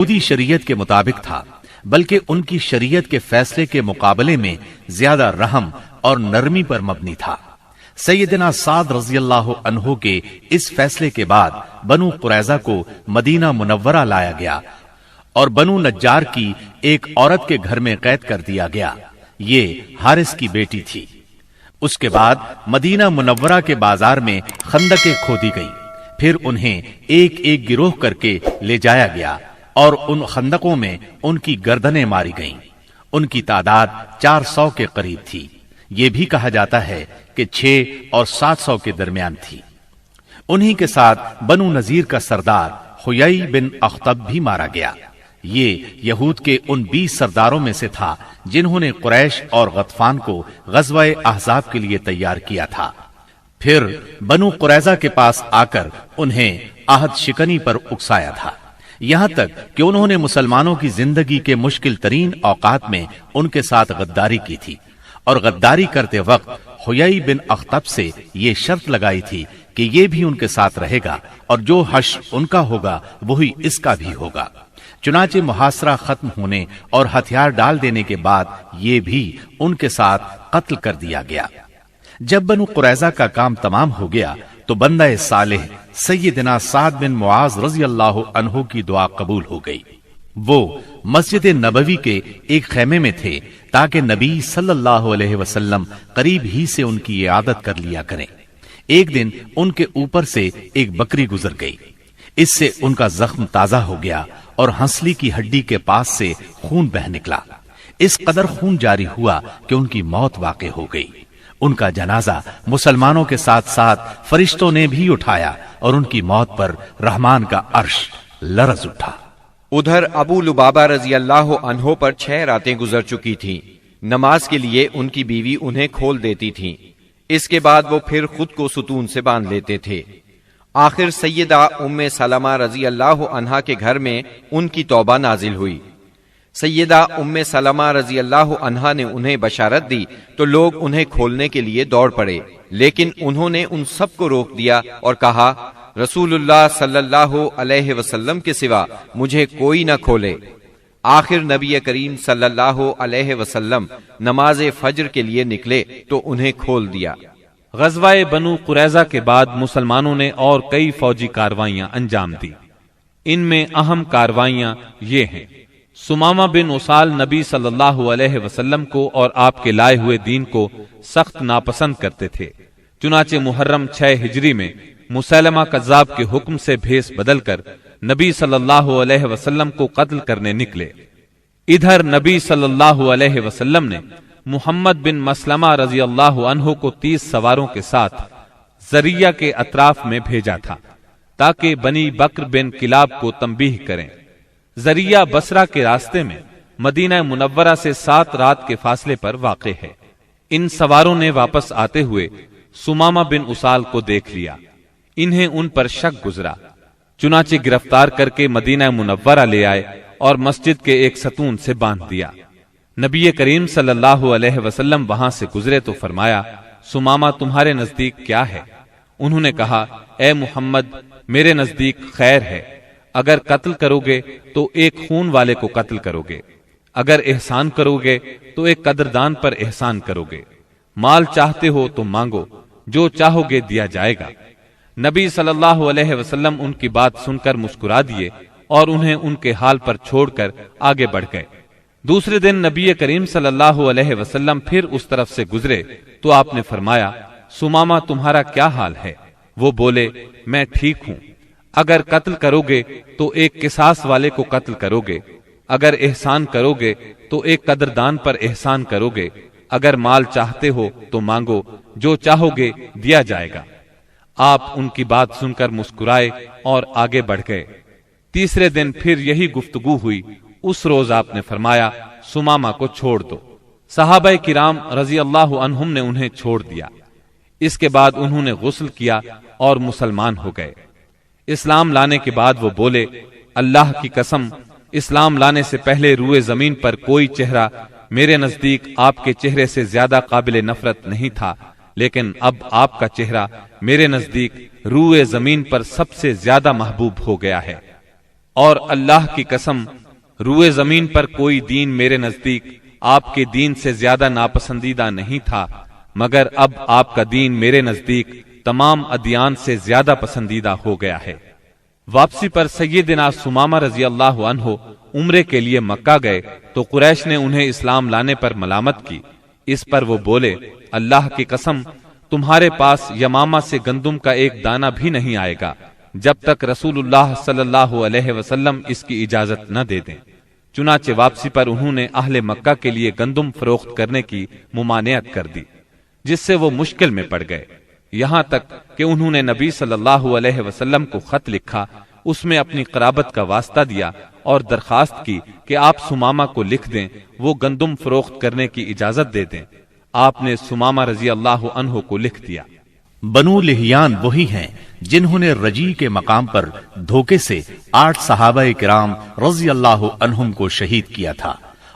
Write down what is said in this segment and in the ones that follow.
یہودی شریعت کے مطابق تھا، بلکہ ان کی شریعت کے فیصلے کے مقابلے میں زیادہ رحم اور نرمی پر مبنی تھا۔ سیدنا سعد رضی اللہ عنہ کے اس فیصلے کے بعد بنو قریظہ کو مدینہ منورہ لایا گیا اور بنو نجار کی ایک عورت کے گھر میں قید کر دیا گیا۔ یہ حارث کی بیٹی تھی۔ اس کے بعد مدینہ منورہ کے بازار میں خندقیں کھودی گئیں، پھر انہیں ایک ایک گروہ کر کے لے جایا گیا اور ان خندقوں میں ان کی گردنیں ماری گئیں۔ ان کی تعداد 400 کے قریب تھی۔ یہ بھی کہا جاتا ہے کہ 6 اور 700 کے درمیان تھی۔ انہی کے ساتھ بنو نذیر کا سردار حیی بن اخطب بھی مارا گیا۔ یہ یہود کے ان 20 سرداروں میں سے تھا جنہوں نے قریش اور غطفان کو غزوہ احزاب کے لیے تیار کیا تھا۔ پھر بنو قریظہ کے پاس آ کر انہیں عہد شکنی پر اکسایا تھا، یہاں تک کہ انہوں نے مسلمانوں کی زندگی کے مشکل ترین اوقات میں ان کے ساتھ غداری کی تھی، اور غداری کرتے وقت حیی بن اخطب سے یہ شرط لگائی تھی کہ یہ بھی ان کے ساتھ رہے گا اور جو حشر ان کا ہوگا وہی اس کا بھی ہوگا۔ چنانچہ محاصرہ ختم ہونے اور ہتھیار ڈال دینے کے بعد یہ بھی ان کے ساتھ قتل کر دیا گیا۔ جب بنو قریظہ کا کام تمام ہو گیا تو بندہ صالح سیدنا سعد بن معاذ رضی اللہ عنہ کی دعا قبول ہو گئی۔ وہ مسجد نبوی کے ایک خیمے میں تھے تاکہ نبی صلی اللہ علیہ وسلم قریب ہی سے ان کی عیادت کر لیا کریں۔ ایک دن ان کے اوپر سے ایک بکری گزر گئی، اس سے ان کا زخم تازہ ہو گیا اور ہنسلی کی ہڈی کے پاس سے خون بہ نکلا۔ اس قدر خون جاری ہوا کہ ان کی موت واقع ہو گئی۔ ان کا جنازہ مسلمانوں کے ساتھ ساتھ فرشتوں نے بھی اٹھایا اور ان کی موت پر رحمان کا عرش لرز اٹھا۔ ادھر ابو لبابہ رضی اللہ عنہ پر 6 راتیں گزر چکی تھیں۔ نماز کے لیے ان کی بیوی انہیں کھول دیتی تھی، اس کے بعد وہ پھر خود کو ستون سے باندھ لیتے تھے۔ آخر سیدہ ام سلمہ رضی اللہ عنہا کے گھر میں ان کی توبہ نازل ہوئی۔ سیدہ ام سلمہ رضی اللہ عنہا نے انہیں بشارت دی تو لوگ انہیں کھولنے کے لیے دوڑ پڑے، لیکن انہوں نے ان سب کو روک دیا اور کہا، رسول اللہ صلی اللہ علیہ وسلم کے سوا مجھے کوئی نہ کھولے۔ آخر نبی کریم صلی اللہ علیہ وسلم نماز فجر کے لیے نکلے تو انہیں کھول دیا۔ غزوہ بنو قریظہ کے بعد مسلمانوں نے اور کئی فوجی کاروائیاں انجام دی۔ ان میں اہم کاروائیاں یہ ہیں: سمامہ بن اسال نبی صلی اللہ علیہ وسلم کو اور آپ کے لائے ہوئے دین کو سخت ناپسند کرتے تھے، چنانچہ محرم 6 ہجری میں مسیلمہ کذاب کے حکم سے بھیس بدل کر نبی صلی اللہ علیہ وسلم کو قتل کرنے نکلے۔ ادھر نبی صلی اللہ علیہ وسلم نے محمد بن مسلمہ رضی اللہ عنہ کو 30 سواروں کے ساتھ ذریہ کے اطراف میں بھیجا تھا تاکہ بنی بکر بن کلاب کو تنبیہ کریں۔ ذریہ بصرہ کے راستے میں مدینہ منورہ سے 7 رات کے فاصلے پر واقع ہے۔ ان سواروں نے واپس آتے ہوئے سمامہ بن اسال کو دیکھ لیا، انہیں ان پر شک گزرا، چنانچہ گرفتار کر کے مدینہ منورہ لے آئے اور مسجد کے ایک ستون سے باندھ دیا۔ نبی کریم صلی اللہ علیہ وسلم وہاں سے گزرے تو فرمایا، سمامہ تمہارے نزدیک کیا ہے؟ انہوں نے کہا، اے محمد، میرے نزدیک خیر ہے۔ اگر قتل کرو گے تو ایک خون والے کو قتل کرو گے، اگر احسان کرو گے تو ایک قدردان پر احسان کرو گے، مال چاہتے ہو تو مانگو، جو چاہو گے دیا جائے گا۔ نبی صلی اللہ علیہ وسلم ان کی بات سن کر مسکرا دیے اور انہیں ان کے حال پر چھوڑ کر آگے بڑھ گئے۔ دوسرے دن نبی کریم صلی اللہ علیہ وسلم پھر اس طرف سے گزرے تو آپ نے فرمایا، سمامہ تمہارا کیا حال ہے؟ وہ بولے، میں ٹھیک ہوں۔ اگر قتل کرو گے تو ایک قصاص والے کو قتل کرو گے، اگر احسان کرو گے تو ایک قدردان پر احسان کرو گے، اگر مال چاہتے ہو تو مانگو، جو چاہو گے دیا جائے گا۔ آپ ان کی بات سن کر مسکرائے اور آگے بڑھ گئے۔ تیسرے دن پھر یہی گفتگو ہوئی۔ اس روز آپ نے فرمایا، سمامہ کو چھوڑ دو۔ صحابہ کرام رضی اللہ عنہم نے انہیں چھوڑ دیا۔ اس کے بعد انہوں نے غسل کیا اور مسلمان ہو گئے۔ اسلام لانے کے بعد وہ بولے، اللہ کی قسم، اسلام لانے سے پہلے روئے زمین پر کوئی چہرہ میرے نزدیک آپ کے چہرے سے زیادہ قابل نفرت نہیں تھا، لیکن اب آپ کا چہرہ میرے نزدیک روئے زمین پر سب سے زیادہ محبوب ہو گیا ہے۔ اور اللہ کی قسم روئے زمین پر کوئی دین میرے نزدیک آپ کے دین سے زیادہ ناپسندیدہ نہیں تھا، مگر اب آپ کا دین میرے نزدیک تمام ادیان سے زیادہ پسندیدہ ہو گیا ہے۔ واپسی پر سیدنا ثمامہ رضی اللہ عنہ عمرے کے لیے مکہ گئے تو قریش نے انہیں اسلام لانے پر ملامت کی۔ اس پر وہ بولے، اللہ کی قسم تمہارے پاس یمامہ سے گندم کا ایک دانہ بھی نہیں آئے گا جب تک رسول اللہ صلی اللہ علیہ وسلم اس کی اجازت نہ دے دیں۔ چنانچہ واپسی پر انہوں نے اہل مکہ کے لیے گندم فروخت کرنے کی ممانعت کر دی، جس سے وہ مشکل میں پڑ گئے، یہاں تک کہ انہوں نے نبی صلی اللہ علیہ وسلم کو خط لکھا، اس میں اپنی قرابت کا واسطہ دیا اور درخواست کی کہ آپ ثمامہ کو لکھ دیں وہ گندم فروخت کرنے کی اجازت دے دیں۔ آپ نے ثمامہ رضی اللہ عنہ کو لکھ دیا۔ بنو لہیان وہی ہیں جنہوں نے رجی کے مقام پر دھوکے سے 8 صحابہ کرام رضی اللہ عنہم کو شہید کیا تھا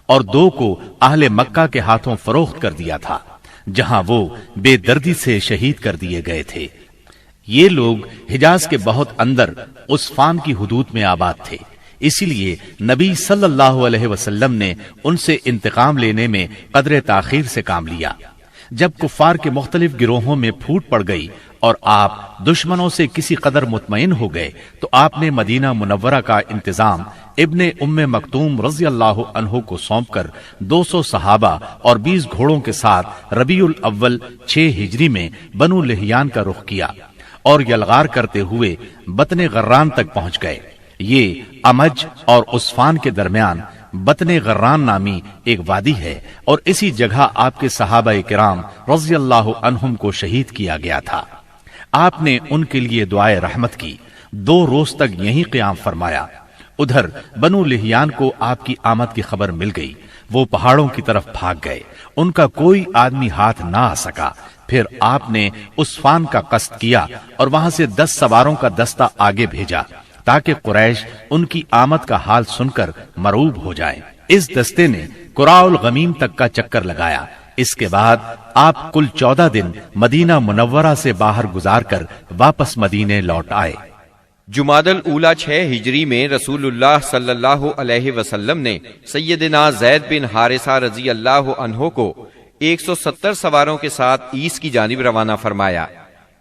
اور 2 کو اہل مکہ کے ہاتھوں فروخت کر دیا تھا، جہاں وہ بے دردی سے شہید کر دیے گئے تھے۔ یہ لوگ حجاز کے بہت اندر عصفان کی حدود میں آباد تھے، اسی لیے نبی صلی اللہ علیہ وسلم نے ان سے انتقام لینے میں قدر تاخیر سے کام لیا۔ جب کفار کے مختلف گروہوں میں پھوٹ پڑ گئی اور آپ دشمنوں سے کسی قدر مطمئن ہو گئے تو آپ نے مدینہ منورہ کا انتظام ابن ام مکتوم رضی اللہ عنہ کو سونپ کر 200 صحابہ اور 20 گھوڑوں کے ساتھ ربیع الاول 6 ہجری میں بنو لہیان کا رخ کیا اور یلغار کرتے ہوئے بطن غران تک پہنچ گئے۔ یہ امج اور عصفان کے درمیان بطن غران نامی ایک وادی ہے اور اسی جگہ آپ کے صحابہ کرام رضی اللہ عنہم کو شہید کیا گیا تھا۔ آپ نے ان کے لیے دعائے رحمت کی، 2 روز تک یہیں قیام فرمایا۔ ادھر بنو لہیان کو آپ کی آمد کی خبر مل گئی، وہ پہاڑوں کی طرف بھاگ گئے، ان کا کوئی آدمی ہاتھ نہ آ سکا۔ پھر آپ نے عصفان کا قصد کیا اور وہاں سے 10 سواروں کا دستہ آگے بھیجا تاکہ قریش ان کی آمد کا حال سن کر مرعوب ہو جائیں۔ اس دستے نے قراء الغمیم تک کا چکر لگایا۔ اس کے بعد آپ کل 14 دن مدینہ منورہ سے باہر گزار کر واپس مدینے لوٹ آئے۔ جمادی الاولیٰ 6 ہجری میں رسول اللہ صلی اللہ علیہ وسلم نے سیدنا زید بن حارثہ رضی اللہ عنہ کو 170 سواروں کے ساتھ عیس کی جانب روانہ فرمایا۔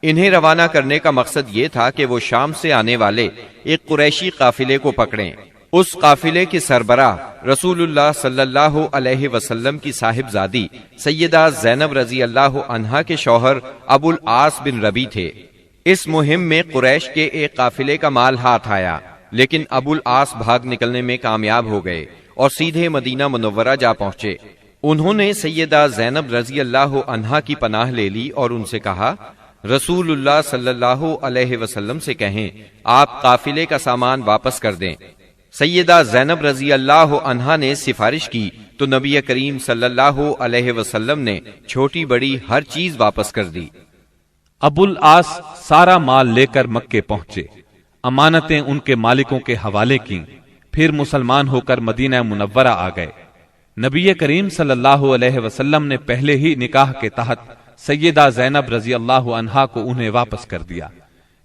انہیں روانہ کرنے کا مقصد یہ تھا کہ وہ شام سے آنے والے ایک قریشی قافلے کو پکڑیں۔ اس قافلے کے سربراہ رسول اللہ صلی اللہ علیہ وسلم کی صاحبزادی سیدہ زینب رضی اللہ عنہا کے شوہر ابو العاص بن ربی تھے۔ اس مہم میں قریش کے ایک قافلے کا مال ہاتھ آیا، لیکن ابو العاص بھاگ نکلنے میں کامیاب ہو گئے اور سیدھے مدینہ منورہ جا پہنچے۔ انہوں نے سیدہ زینب رضی اللہ عنہا کی پناہ لے لی اور ان سے کہا، رسول اللہ صلی اللہ علیہ وسلم سے کہیں آپ قافلے کا سامان واپس کر دیں۔ سیدہ زینب رضی اللہ عنہا نے سفارش کی تو نبی کریم صلی اللہ علیہ وسلم نے چھوٹی بڑی ہر چیز واپس کر دی۔ ابو العاص سارا مال لے کر مکے پہنچے، امانتیں ان کے مالکوں کے حوالے کیں، پھر مسلمان ہو کر مدینہ منورہ آ گئے۔ نبی کریم صلی اللہ علیہ وسلم نے پہلے ہی نکاح کے تحت سیدہ زینب رضی اللہ عنہا کو انہیں واپس کر دیا۔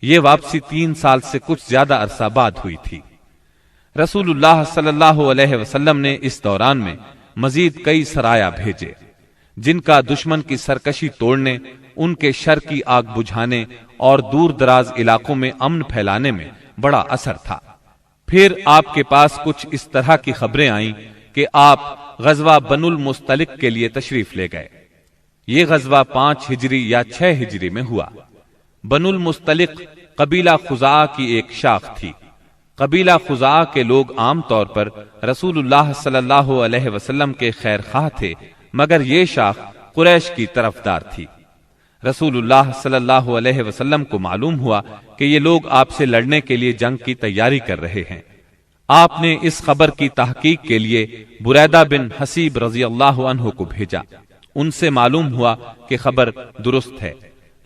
یہ واپسی 3 سال سے کچھ زیادہ عرصہ بعد ہوئی تھی۔ رسول اللہ صلی اللہ علیہ وسلم نے اس دوران میں مزید کئی سرایا بھیجے جن کا دشمن کی سرکشی توڑنے، ان کے شر کی آگ بجھانے اور دور دراز علاقوں میں امن پھیلانے میں بڑا اثر تھا۔ پھر آپ کے پاس کچھ اس طرح کی خبریں آئیں کہ آپ غزوہ بنو المستلق کے لیے تشریف لے گئے۔ یہ غزوہ 5 ہجری یا 6 ہجری میں ہوا۔ بنو المستلق قبیلہ خزاعہ کی ایک شاخ تھی۔ قبیلہ خزاعہ کے لوگ عام طور پر رسول اللہ صلی اللہ علیہ وسلم کے خیر خواہ تھے، مگر یہ شاخ قریش کی طرفدار تھی۔ رسول اللہ صلی اللہ علیہ وسلم کو معلوم ہوا کہ یہ لوگ آپ سے لڑنے کے لیے جنگ کی تیاری کر رہے ہیں۔ آپ نے اس خبر کی تحقیق کے لیے بریدہ بن حسیب رضی اللہ عنہ کو بھیجا۔ ان سے معلوم ہوا کہ خبر درست ہے،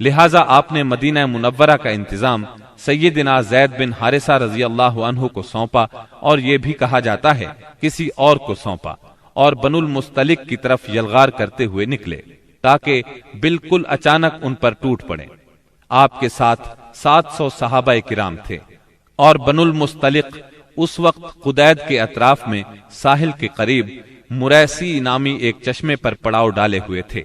لہٰذا آپ نے مدینہ منورہ کا انتظام سیدنا زید بن حارثہ رضی اللہ عنہ کو سونپا، اور یہ بھی کہا جاتا ہے کسی اور کو سونپا، اور بنو المستلق کی طرف یلغار کرتے ہوئے نکلے تاکہ بالکل اچانک ان پر ٹوٹ پڑے۔ آپ کے ساتھ 700 صحابہ کرام تھے، اور بنو المستلق اس وقت قدید کے اطراف میں ساحل کے قریب مریسی نامی ایک چشمے پر پڑاؤ ڈالے ہوئے تھے۔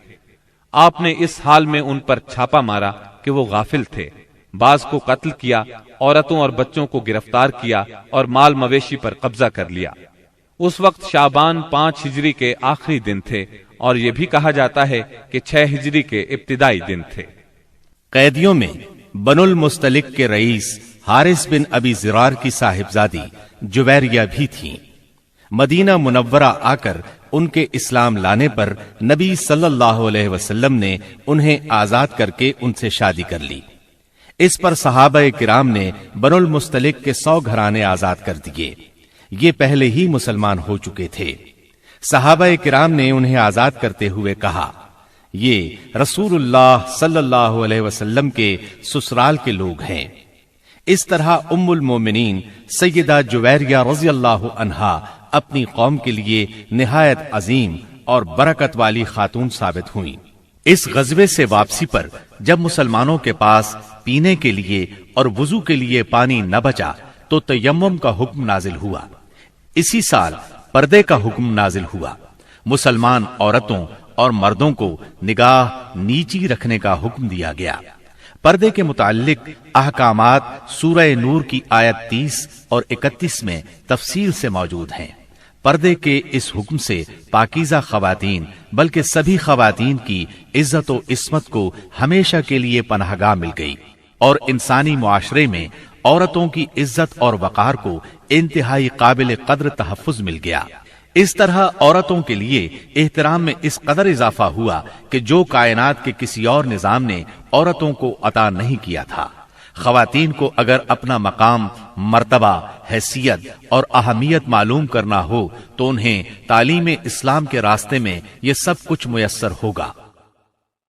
آپ نے اس حال میں ان پر چھاپا مارا کہ وہ غافل تھے، بعض کو قتل کیا، عورتوں اور بچوں کو گرفتار کیا اور مال مویشی پر قبضہ کر لیا۔ اس وقت شعبان 5 ہجری کے آخری دن تھے، اور یہ بھی کہا جاتا ہے کہ 6 ہجری کے ابتدائی دن تھے۔ قیدیوں میں بنو المستلق کے رئیس حارث بن ابی زرار کی صاحبزادی جویریہ بھی تھیں۔ مدینہ منورہ آ کر ان کے اسلام لانے پر نبی صلی اللہ علیہ وسلم نے انہیں آزاد کر کے ان سے شادی کر لی۔ اس پر صحابہ کرام نے بنو المستلق کے 100 گھرانے آزاد کر دیے۔ یہ پہلے ہی مسلمان ہو چکے تھے۔ صحابہ کرام نے انہیں آزاد کرتے ہوئے کہا، یہ رسول اللہ صلی اللہ علیہ وسلم کے سسرال کے لوگ ہیں۔ اس طرح ام المومنین سیدہ جویریہ رضی اللہ عنہا اپنی قوم کے لیے نہایت عظیم اور برکت والی خاتون ثابت ہوئیں۔ اس غزوے سے واپسی پر جب مسلمانوں کے پاس پینے کے لیے اور وضو کے لیے پانی نہ بچا تو تیمم کا حکم نازل ہوا۔ اسی سال پردے کا حکم نازل ہوا۔ مسلمان عورتوں اور مردوں کو نگاہ نیچی رکھنے کا حکم دیا گیا۔ پردے کے متعلق احکامات سورہ نور کی آیت 30 اور 31 میں تفصیل سے موجود ہیں۔ پردے کے اس حکم سے پاکیزہ خواتین بلکہ سبھی خواتین کی عزت و عصمت کو ہمیشہ کے لیے پناہ گاہ مل گئی، اور انسانی معاشرے میں عورتوں کی عزت اور وقار کو انتہائی قابل قدر تحفظ مل گیا۔ اس طرح عورتوں کے لیے احترام میں اس قدر اضافہ ہوا کہ جو کائنات کے کسی اور نظام نے عورتوں کو عطا نہیں کیا تھا۔ خواتین کو اگر اپنا مقام، مرتبہ، حیثیت اور اہمیت معلوم کرنا ہو تو انہیں تعلیم اسلام کے راستے میں یہ سب کچھ میسر ہوگا۔